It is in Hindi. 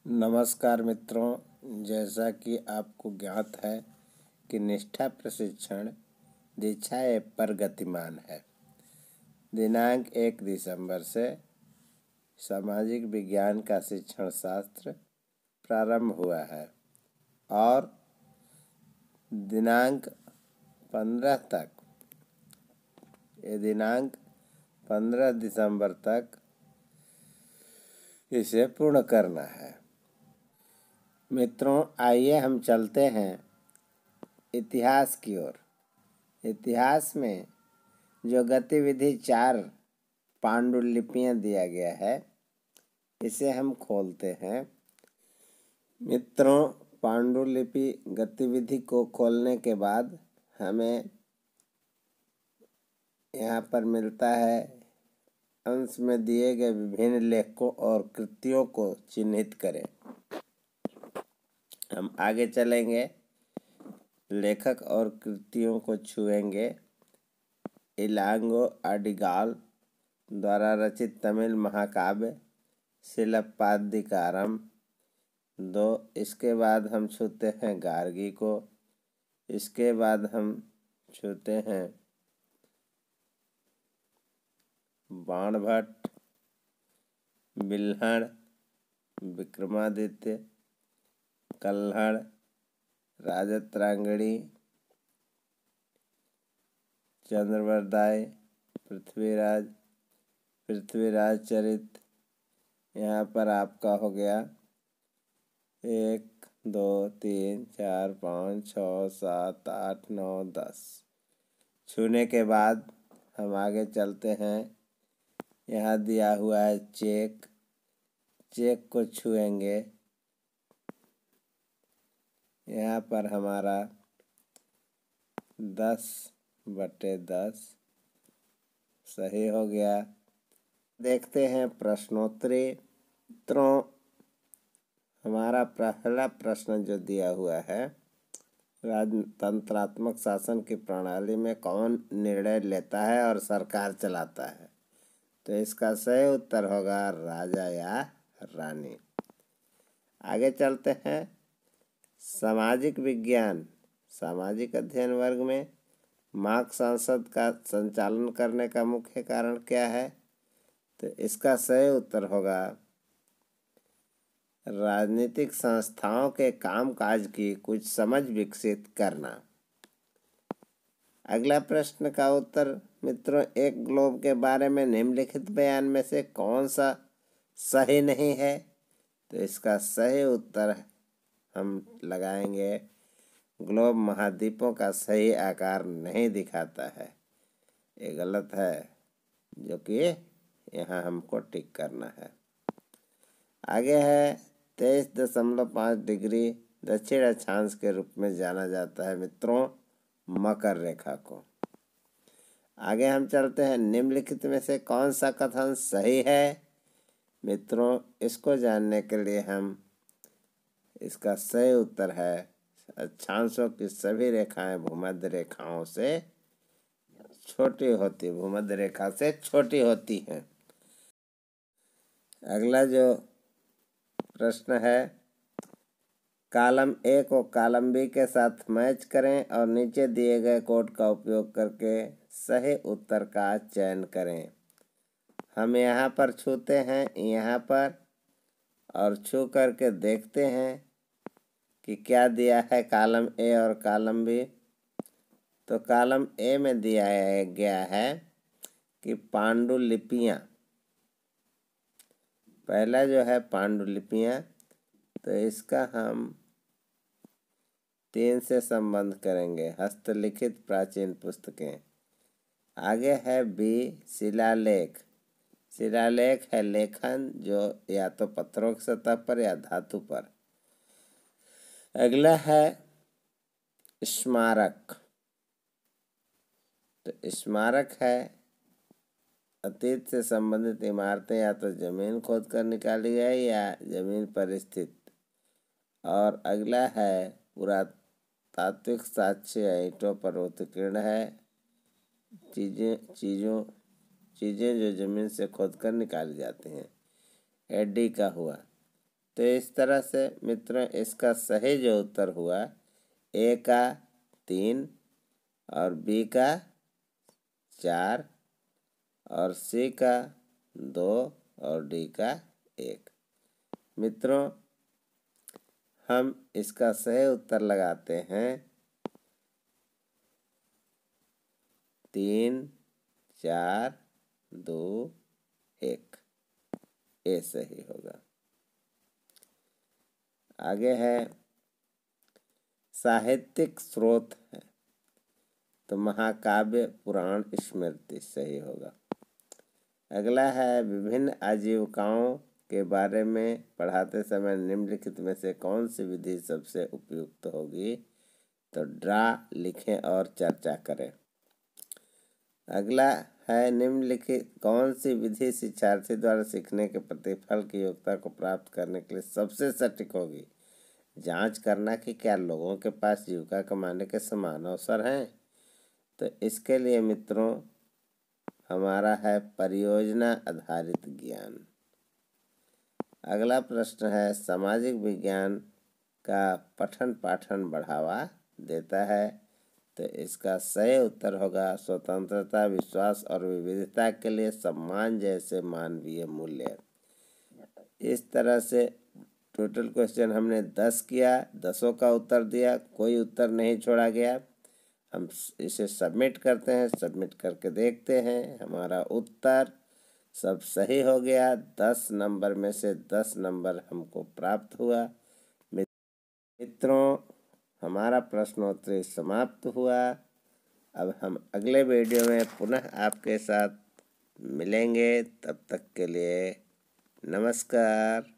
नमस्कार मित्रों, जैसा कि आपको ज्ञात है कि निष्ठा प्रशिक्षण दीक्षा ऐप पर गतिमान है। दिनांक 1 दिसंबर से सामाजिक विज्ञान का शिक्षण शास्त्र प्रारंभ हुआ है और दिनांक 15 दिसंबर तक इसे पूर्ण करना है। मित्रों, आइए हम चलते हैं इतिहास की ओर। इतिहास में जो गतिविधि 4 पांडुलिपियां दिया गया है, इसे हम खोलते हैं। मित्रों, पांडुलिपि गतिविधि को खोलने के बाद हमें यहाँ पर मिलता है अंश में दिए गए विभिन्न लेखकों और कृतियों को चिन्हित करें। हम आगे चलेंगे, लेखक और कृतियों को छुएंगे। इलांगो अडिगाल द्वारा रचित तमिल महाकाव्य सिलप्पादिकारम 2। इसके बाद हम छूते हैं गार्गी को। इसके बाद हम छूते हैं बाणभट्ट, बिल्हण, विक्रमादित्य, कल्हड़, राजत्रांगणी, चंद्रवरदाय, पृथ्वीराज चरित। यहाँ पर आपका हो गया 1 2 3 4 5 6 7 8 9 10। छूने के बाद हम आगे चलते हैं। यहाँ दिया हुआ है चेक को छुएंगे। यहाँ पर हमारा 10/10 सही हो गया। देखते हैं प्रश्नोत्तरी। मित्रों, हमारा पहला प्रश्न जो दिया हुआ है, राजतंत्रात्मक शासन की प्रणाली में कौन निर्णय लेता है और सरकार चलाता है? तो इसका सही उत्तर होगा राजा या रानी। आगे चलते हैं। सामाजिक विज्ञान सामाजिक अध्ययन वर्ग में मार्क्स संसद का संचालन करने का मुख्य कारण क्या है? तो इसका सही उत्तर होगा राजनीतिक संस्थाओं के कामकाज की कुछ समझ विकसित करना। अगला प्रश्न का उत्तर मित्रों, एक ग्लोब के बारे में निम्नलिखित बयान में से कौन सा सही नहीं है? तो इसका सही उत्तर हम लगाएंगे ग्लोब महाद्वीपों का सही आकार नहीं दिखाता है। ये गलत है, जो कि यहाँ हमको टिक करना है। आगे है 23.5 डिग्री दक्षिण अक्षांश के रूप में जाना जाता है मित्रों मकर रेखा को। आगे हम चलते हैं, निम्नलिखित में से कौन सा कथन सही है? मित्रों, इसको जानने के लिए हम इसका सही उत्तर है अक्षांशों की सभी रेखाएं भूमध्य रेखाओं से छोटी होती हैं। अगला जो प्रश्न है, कॉलम ए को कॉलम बी के साथ मैच करें और नीचे दिए गए कोड का उपयोग करके सही उत्तर का चयन करें। हम यहाँ पर छूते हैं, यहाँ पर, और छू करके देखते हैं कि क्या दिया है कॉलम ए और कॉलम बी। तो कॉलम ए में दिया गया है कि पांडुलिपियाँ, पहला जो है पांडुलिपियाँ, तो इसका हम 3 से संबंध करेंगे, हस्तलिखित प्राचीन पुस्तकें। आगे है बी शिलालेख। शिलालेख है लेखन जो या तो पत्थरों की सतह पर या धातु पर। अगला है स्मारक। तो स्मारक है अतीत से संबंधित इमारतें या तो जमीन खोद कर निकाली गई या जमीन पर स्थित। और अगला है पुरातात्विक साक्ष्य ईंटों पर उत्कीर्ण है, चीज़ें जो जमीन से खोद कर निकाली जाती हैं। एडी का हुआ तो इस तरह से मित्रों इसका सही जो उत्तर हुआ ए का 3 और बी का 4 और सी का 2 और डी का 1। मित्रों हम इसका सही उत्तर लगाते हैं 3 4 2 1। ए सही होगा। आगे है साहित्यिक स्रोत है तो महाकाव्य पुराण स्मृति सही होगा। अगला है विभिन्न आजीविकाओं के बारे में पढ़ाते समय निम्नलिखित में से कौन सी विधि सबसे उपयुक्त होगी, तो ड्रा लिखें और चर्चा करें। अगला है निम्नलिखित कौन सी विधि शिक्षार्थी द्वारा सीखने के प्रतिफल की योग्यता को प्राप्त करने के लिए सबसे सटीक होगी। जांच करना कि क्या लोगों के पास जीविका कमाने के समान अवसर हैं। तो इसके लिए मित्रों हमारा है परियोजना आधारित ज्ञान। अगला प्रश्न है सामाजिक विज्ञान का पठन पाठन बढ़ावा देता है। तो इसका सही उत्तर होगा स्वतंत्रता, विश्वास और विविधता के लिए सम्मान जैसे मानवीय मूल्य। इस तरह से टोटल क्वेश्चन हमने 10 किया, 10 का उत्तर दिया, कोई उत्तर नहीं छोड़ा गया। हम इसे सबमिट करते हैं, सबमिट करके देखते हैं हमारा उत्तर सब सही हो गया। 10 नंबर में से 10 नंबर हमको प्राप्त हुआ। मित्रों हमारा प्रश्नोत्तरी समाप्त हुआ। अब हम अगले वीडियो में पुनः आपके साथ मिलेंगे। तब तक के लिए नमस्कार।